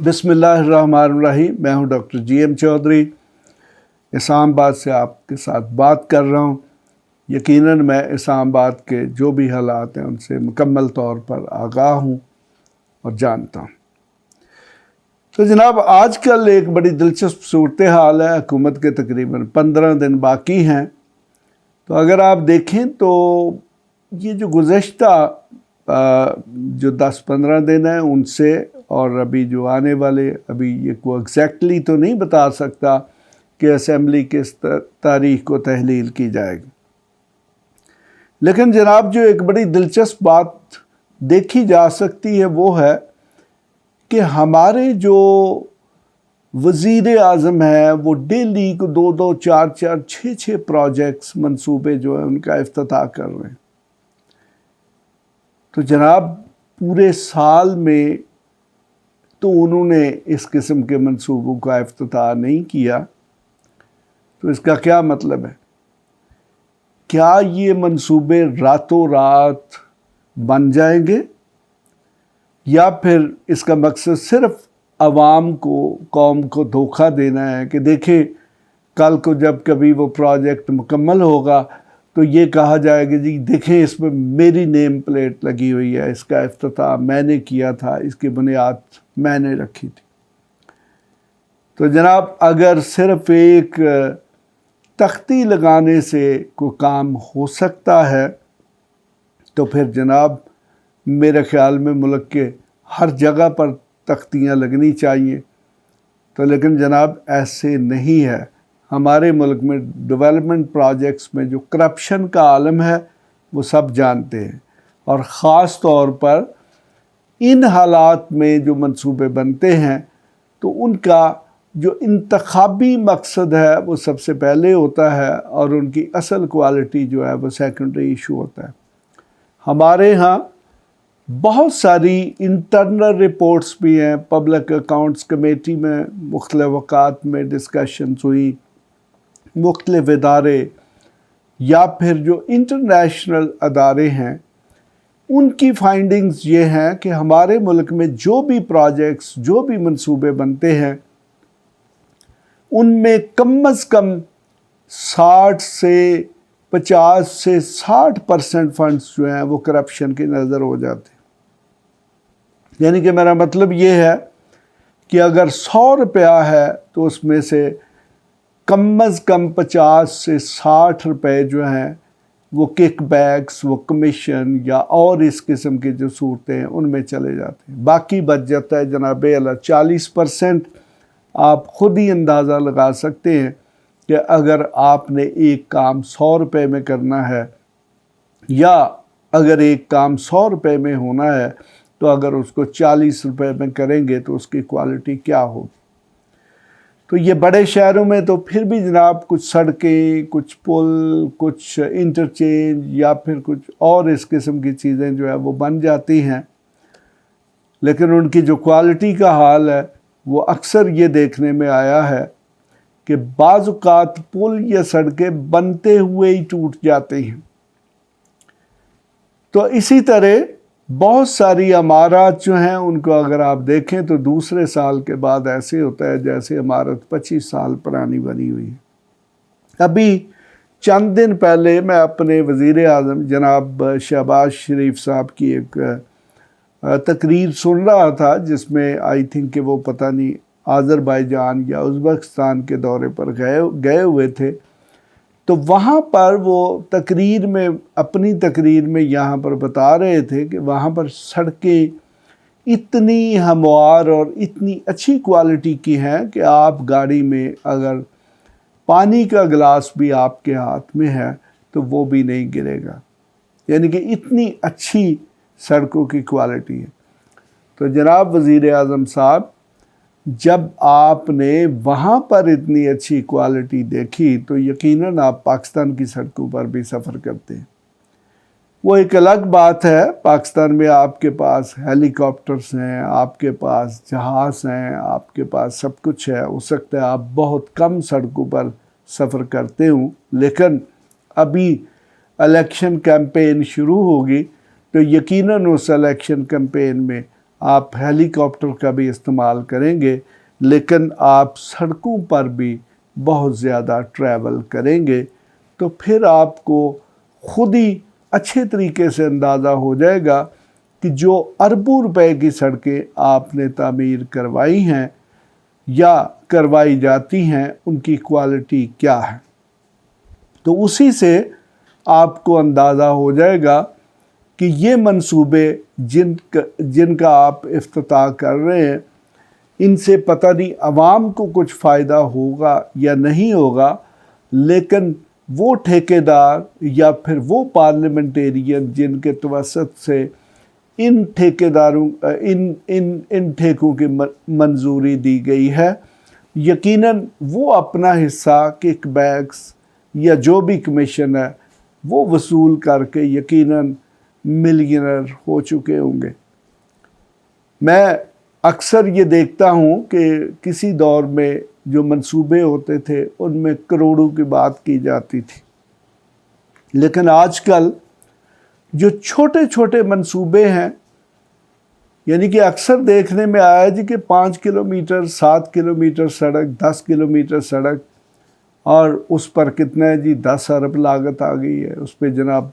बिस्मिल्लाहिर्रहमानिर्रहीम। मैं हूं डॉक्टर GM चौधरी, इस्लामाबाद से आपके साथ बात कर रहा हूं। यकीनन मैं इस्लामाबाद के जो भी हालात हैं उनसे मुकम्मल तौर पर आगाह हूं और जानता हूं। तो जनाब, आजकल एक बड़ी दिलचस्प सूरत हाल है। हुकूमत के तकरीबन 15 दिन बाकी हैं। तो अगर आप देखें तो ये जो गुज़श्ता जो 10-15 दिन हैं उनसे और अभी जो आने वाले, अभी ये को एग्जैक्टली तो नहीं बता सकता कि असेंबली किस तारीख को तहलील की जाएगी, लेकिन जनाब जो एक बड़ी दिलचस्प बात देखी जा सकती है वो है कि हमारे जो वज़ीर आज़म हैं वो डेली को 2-2, 4-4, 6-6 प्रोजेक्ट्स, मंसूबे जो है उनका इफ्तिताह कर रहे हैं। तो जनाब पूरे साल में तो उन्होंने इस किस्म के मंसूबों का इफ्तिताह नहीं किया। तो इसका क्या मतलब है? क्या ये मंसूबे रातों रात बन जाएंगे या फिर इसका मकसद सिर्फ अवाम को, कौम को धोखा देना है कि देखें कल को जब कभी वो प्रोजेक्ट मुकम्मल होगा तो ये कहा जाएगा जी देखें इसमें मेरी नेम प्लेट लगी हुई है, इसका इफ्तिताह मैंने किया था, इसकी बुनियाद मैंने रखी थी। तो जनाब अगर सिर्फ एक तख्ती लगाने से कोई काम हो सकता है तो फिर जनाब मेरे ख़्याल में मुल्क के हर जगह पर तख्तियाँ लगनी चाहिए। तो लेकिन जनाब ऐसे नहीं है। हमारे मुल्क में डेवलपमेंट प्रोजेक्ट्स में जो करप्शन का आलम है वो सब जानते हैं, और ख़ास तौर पर इन हालात में जो मंसूबे बनते हैं तो उनका जो इंतखाबी मकसद है वो सबसे पहले होता है और उनकी असल क्वालिटी जो है वो सेकेंडरी इशू होता है। हमारे यहाँ बहुत सारी इंटरनल रिपोर्ट्स भी हैं। पब्लिक अकाउंट्स कमेटी में मुख्तलिफ वक़ात में डिस्कशंस हुई, मुख्तलिफ इदारे या फिर जो इंटरनेशनल अदारे हैं उनकी फाइंडिंग्स ये हैं कि हमारे मुल्क में जो भी प्रोजेक्ट्स, जो भी मंसूबे बनते हैं उनमें कम अज़ कम 50 से 60% फंड्स जो हैं वो करप्शन के नज़र हो जाते हैं। यानी कि मेरा मतलब ये है कि अगर 100 रुपया है तो उसमें से कम अज़ कम 50 से 60 रुपए जो हैं वो किक बैक्स, वो कमीशन या और इस किस्म की जो सूरतें हैं उनमें चले जाते हैं। बाकी बच जाता है जनाब अल्लाह 40%। आप ख़ुद ही अंदाज़ा लगा सकते हैं कि अगर आपने एक काम 100 रुपए में करना है या अगर एक काम 100 रुपए में होना है तो अगर उसको 40 रुपए में करेंगे तो उसकी क्वालिटी क्या होगी। तो ये बड़े शहरों में तो फिर भी जनाब कुछ सड़कें, कुछ पुल, कुछ इंटरचेंज या फिर कुछ और इस किस्म की चीज़ें जो है वो बन जाती हैं, लेकिन उनकी जो क्वालिटी का हाल है वो अक्सर ये देखने में आया है कि बाज़ औक़ात पुल या सड़कें बनते हुए ही टूट जाते हैं। तो इसी तरह बहुत सारी इमारत जो हैं उनको अगर आप देखें तो दूसरे साल के बाद ऐसे होता है जैसे इमारत 25 साल पुरानी बनी हुई है। अभी चंद दिन पहले मैं अपने वज़ीर आज़म जनाब शहबाज शरीफ साहब की एक तकरीर सुन रहा था जिसमें आई थिंक कि वो पता नहीं आज़रबाईजान या उज़्बेकिस्तान के दौरे पर गए हुए थे। तो वहाँ पर वो तकरीर में, अपनी तकरीर में यहाँ पर बता रहे थे कि वहाँ पर सड़कें इतनी हमवार और इतनी अच्छी क्वालिटी की हैं कि आप गाड़ी में अगर पानी का गिलास भी आपके हाथ में है तो वो भी नहीं गिरेगा। यानी कि इतनी अच्छी सड़कों की क्वालिटी है। तो जनाब वज़ीर आज़म साहब, जब आपने वहाँ पर इतनी अच्छी क्वालिटी देखी तो यकीनन आप पाकिस्तान की सड़कों पर भी सफ़र करते हैं। वो एक अलग बात है, पाकिस्तान में आपके पास हेलीकॉप्टर्स हैं, आपके पास जहाज़ हैं, आपके पास सब कुछ है। हो सकता है आप बहुत कम सड़कों पर सफ़र करते हों, लेकिन अभी इलेक्शन कैंपेन शुरू होगी तो यकीनन उस इलेक्शन कैंपेन में آپ ہیلی کاپٹر کا بھی استعمال کریں گے، لیکن آپ سڑکوں پر بھی بہت زیادہ ٹریول کریں گے، تو پھر آپ کو خود ہی اچھے طریقے سے اندازہ ہو جائے گا کہ جو اربوں روپے کی سڑکیں آپ نے تعمیر کروائی ہیں یا کروائی جاتی ہیں ان کی کوالٹی کیا ہے۔ تو اسی سے آپ کو اندازہ ہو جائے گا کہ یہ منصوبے جن کا آپ افتتاح کر رہے ہیں، ان سے پتہ نہیں عوام کو کچھ فائدہ ہوگا یا نہیں ہوگا، لیکن وہ ٹھیکیدار یا پھر وہ پارلیمنٹیرین جن کے توسط سے ان ٹھیکوں کی منظوری دی گئی ہے، یقیناً وہ اپنا حصہ کک بیکس یا جو بھی کمیشن ہے وہ وصول کر کے یقیناً ملینئر ہو چکے ہوں گے۔ میں اکثر یہ دیکھتا ہوں کہ کسی دور میں جو منصوبے ہوتے تھے ان میں کروڑوں کی بات کی جاتی تھی، لیکن آج کل جو چھوٹے چھوٹے منصوبے ہیں، یعنی کہ اکثر دیکھنے میں آیا جی کہ 5 کلومیٹر 7 کلومیٹر سڑک 10 کلومیٹر سڑک، اور اس پر کتنا ہے جی 10 ارب لاگت آ گئی ہے، اس پہ جناب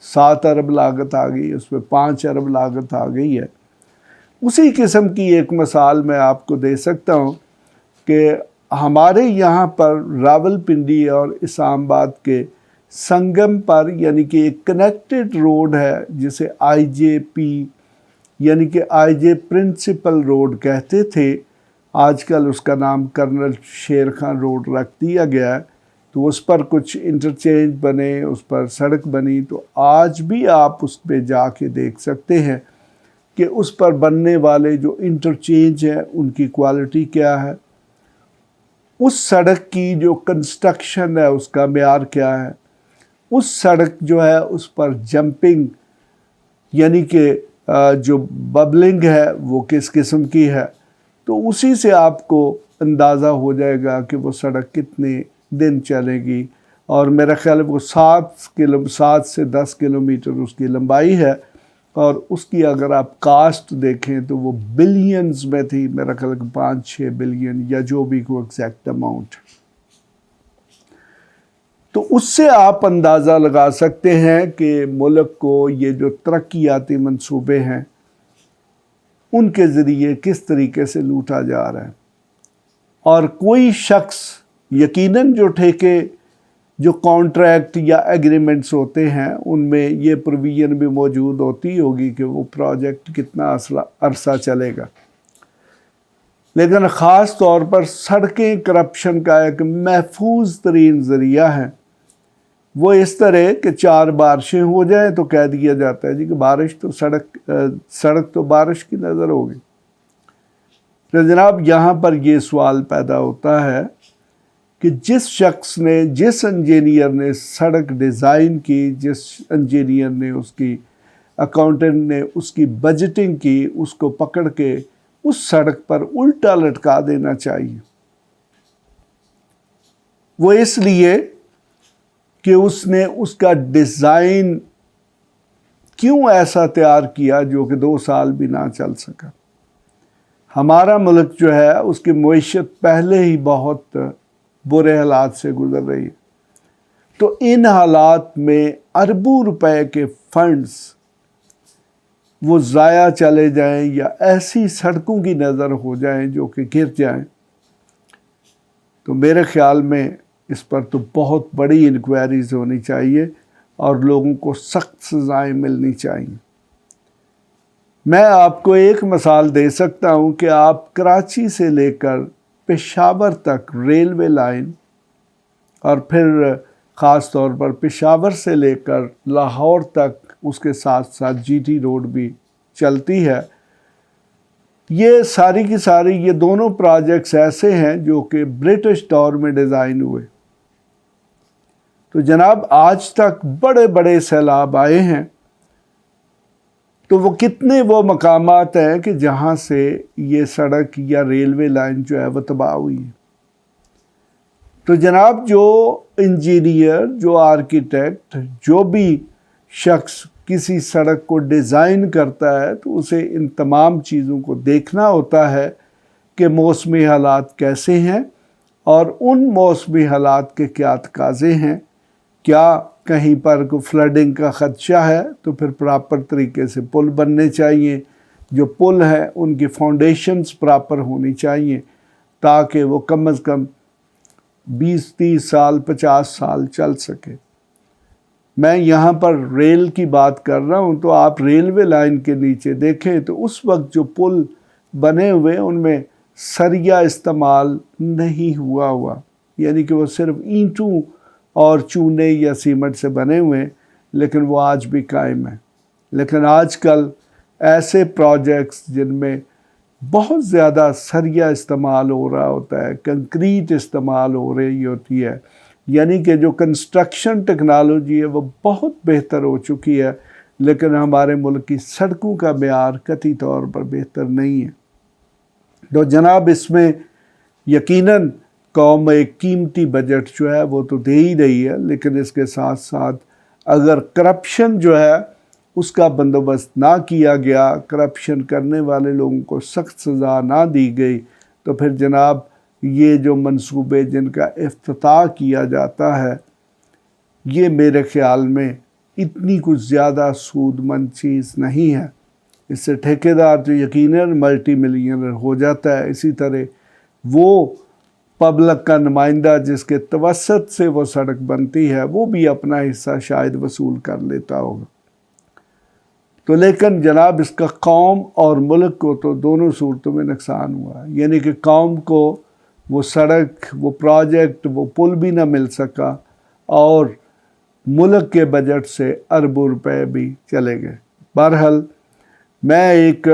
7 ارب لاگت آ گئی ہے، اس پہ 5 ارب لاگت آ گئی ہے۔ اسی قسم کی ایک مثال میں آپ کو دے سکتا ہوں کہ ہمارے یہاں پر راولپنڈی اور اسلام آباد کے سنگم پر، یعنی کہ ایک کنیکٹڈ روڈ ہے جسے آئی جے پی یعنی کہ آئی جے پرنسپل روڈ کہتے تھے، آج کل اس کا نام کرنل شیر خان روڈ رکھ دیا گیا ہے۔ تو اس پر کچھ انٹرچینج بنے، اس پر سڑک بنی، تو آج بھی آپ اس پہ جا کے دیکھ سکتے ہیں کہ اس پر بننے والے جو انٹرچینج ہیں ان کی کوالٹی کیا ہے، اس سڑک کی جو کنسٹرکشن ہے اس کا معیار کیا ہے، اس سڑک جو ہے اس پر جمپنگ یعنی کہ جو ببلنگ ہے وہ کس قسم کی ہے۔ تو اسی سے آپ کو اندازہ ہو جائے گا کہ وہ سڑک کتنے دن چلے گی، اور میرا خیال ہے وہ 7 سے 10 کلومیٹر اس کی لمبائی ہے، اور اس کی اگر آپ کاسٹ دیکھیں تو وہ بلینز میں تھی، میرا خیال ہے 5-6 بلین یا جو بھی کوئی ایگزیکٹ اماؤنٹ۔ تو اس سے آپ اندازہ لگا سکتے ہیں کہ ملک کو یہ جو ترقیاتی منصوبے ہیں ان کے ذریعے کس طریقے سے لوٹا جا رہا ہے۔ اور کوئی شخص یقیناً جو ٹھیکے جو کانٹریکٹ یا ایگریمنٹس ہوتے ہیں ان میں یہ پروویژن بھی موجود ہوتی ہوگی کہ وہ پروجیکٹ کتنا عرصہ چلے گا، لیکن خاص طور پر سڑکیں کرپشن کا ایک محفوظ ترین ذریعہ ہے۔ وہ اس طرح کہ 4 بارشیں ہو جائیں تو کہہ دیا جاتا ہے جی کہ بارش تو سڑک تو بارش کی نظر ہوگی۔ تو جناب یہاں پر یہ سوال پیدا ہوتا ہے کہ جس شخص نے، جس انجینئر نے سڑک ڈیزائن کی، جس انجینئر نے اس کی، اکاؤنٹنٹ نے اس کی بجٹنگ کی، اس کو پکڑ کے اس سڑک پر الٹا لٹکا دینا چاہیے۔ وہ اس لیے کہ اس نے اس کا ڈیزائن کیوں ایسا تیار کیا جو کہ 2 سال بھی نہ چل سکا۔ ہمارا ملک جو ہے اس کی معیشت پہلے ہی بہت برے حالات سے گزر رہی ہے، تو ان حالات میں اربوں روپے کے فنڈز وہ ضائع چلے جائیں یا ایسی سڑکوں کی نظر ہو جائیں جو کہ گر جائیں، تو میرے خیال میں اس پر تو بہت بڑی انکوائریز ہونی چاہیے اور لوگوں کو سخت سزائیں ملنی چاہیے۔ میں آپ کو ایک مثال دے سکتا ہوں کہ آپ کراچی سے لے کر پشاور تک ریلوے لائن، اور پھر خاص طور پر پشاور سے لے کر لاہور تک اس کے ساتھ ساتھ جی ٹی روڈ بھی چلتی ہے، یہ ساری کی ساری یہ دونوں پروجیکٹس ایسے ہیں جو کہ برٹش دور میں ڈیزائن ہوئے۔ تو جناب آج تک بڑے بڑے سیلاب آئے ہیں، تو وہ کتنے وہ مقامات ہیں کہ جہاں سے یہ سڑک یا ریلوے لائن جو ہے وہ تباہ ہوئی ہے۔ تو جناب جو انجینئر، جو آرکیٹیکٹ، جو بھی شخص किसी सड़क को डिज़ाइन करता है तो उसे इन तमाम चीज़ों को देखना होता है कि मौसमी हालात कैसे हैं और उन मौसमी हालात के क्या तकाज़े हैं। क्या कहीं पर कोई फ्लडिंग का ख़दशा है तो फिर प्रॉपर तरीके से पुल बनने चाहिए, जो पुल है उनकी फाउंडेशंस प्रॉपर होनी चाहिए ताकि वो कम अज़ कम 20-30 साल 50 साल चल सके। मैं यहाँ पर रेल की बात कर रहा हूँ तो आप रेलवे लाइन के नीचे देखें तो उस वक्त जो पुल बने हुए उनमें सरिया इस्तेमाल नहीं हुआ, यानी कि वो सिर्फ ईंटों और चूने या सीमेंट से बने हुए, लेकिन वो आज भी कायम है। लेकिन आजकल ऐसे प्रोजेक्ट्स जिनमें बहुत ज़्यादा सरिया इस्तेमाल हो रहा होता है, कंक्रीट इस्तेमाल हो रही होती है, यानी कि जो कंस्ट्रक्शन टेक्नोलॉजी है वो बहुत बेहतर हो चुकी है, लेकिन हमारे मुल्क की सड़कों का मेयार कतई तौर पर बेहतर नहीं है। तो जनाब इसमें यकीनन कौम एक कीमती बजट जो है वो तो दे ही रही है, लेकिन इसके साथ साथ अगर करप्शन जो है उसका बंदोबस्त ना किया गया, करप्शन करने वाले लोगों को सख्त सज़ा ना दी गई, तो फिर जनाब ये जो मंसूबे जिनका इफ्तिताह किया जाता है ये मेरे ख़्याल में इतनी कुछ ज़्यादा सूदमंद चीज़ नहीं है। इससे ठेकेदार जो यकीनन मल्टी मिलियनर हो जाता है, इसी तरह वो पब्लिक का नुमाइंदा जिसके तवस्सुत से वो सड़क बनती है वो भी अपना हिस्सा शायद वसूल कर लेता होगा। तो लेकिन जनाब इसका कौम और मुल्क को तो दोनों सूरतों में नुकसान हुआ है, यानी कि कौम को वो सड़क, वो प्रोजेक्ट, वो पुल भी ना मिल सका और मुल्क के बजट से अरबों रुपए भी चले गए। बहरहाल मैं एक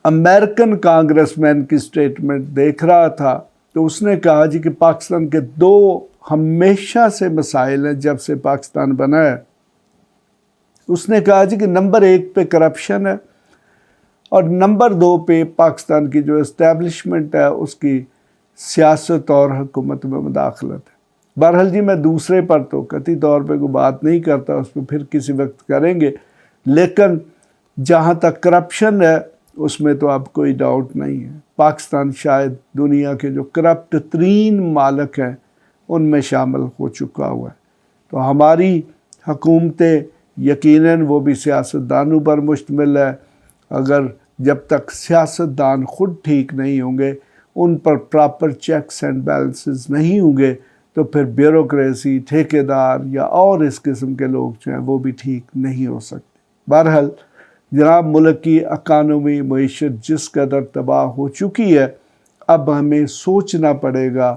अमेरिकन कांग्रेसमैन की स्टेटमेंट देख रहा था तो उसने कहा जी कि पाकिस्तान के दो हमेशा से मसाइल हैं जब से पाकिस्तान बना है। उसने कहा जी कि नंबर 1 पे करप्शन है और नंबर 2 पे पाकिस्तान की जो इस्टेब्लिशमेंट है उसकी सियासत और हुकूमत में मुदाखलत है। बहरहाल जी मैं दूसरे पर तो कतई तौर पे कोई बात नहीं करता, उस पर फिर किसी वक्त करेंगे, लेकिन जहाँ तक करप्शन है उसमें तो अब कोई डाउट नहीं है, पाकिस्तान शायद दुनिया के जो करप्ट तरीन मालिक हैं उनमें शामिल हो चुका हुआ है। तो हमारी हुकूमतें यकीनन वो भी सियासतदानों पर मुश्तमिल है। अगर जब तक सियासतदान ख़ुद ठीक नहीं होंगे, उन पर प्रॉपर चेक्स एंड बैलेंसेस नहीं होंगे, तो फिर ब्यूरोक्रेसी, ठेकेदार या और इस किस्म के लोग जो हैं वो भी ठीक नहीं हो सकते। बहरहाल जनाब मुल्क की इकानमी मईशत जिस कदर तबाह हो चुकी है, अब हमें सोचना पड़ेगा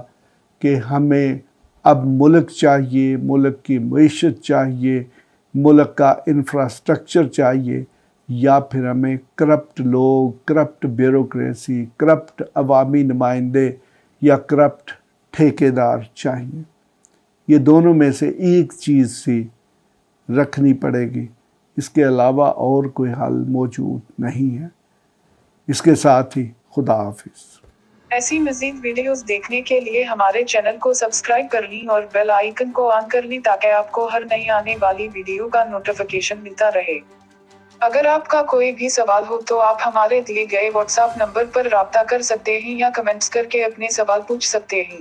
कि हमें अब मुल्क चाहिए, मुल्क की मईशत चाहिए, मुल्क का इंफ्रास्ट्रक्चर चाहिए, या फिर हमें करप्ट लोग, करप्ट ब्यूरोक्रेसी, करप्ट अवामी नुमाइंदे या करप्ट ठेकेदार चाहिए। ये दोनों में से एक चीज़ सी रखनी पड़ेगी, इसके अलावा और कोई हल मौजूद नहीं है। इसके साथ ही खुदा हाफिज़। ऐसी मज़ीद वीडियोस देखने के लिए हमारे चैनल को सब्सक्राइब कर लें और बेल आइकन को ऑन कर लें ताकि आपको हर नई आने वाली वीडियो का नोटिफिकेशन मिलता रहे। अगर आपका कोई भी सवाल हो तो आप हमारे दिए गए व्हाट्सएप नंबर पर राब्ता कर सकते हैं या कमेंट्स करके अपने सवाल पूछ सकते हैं।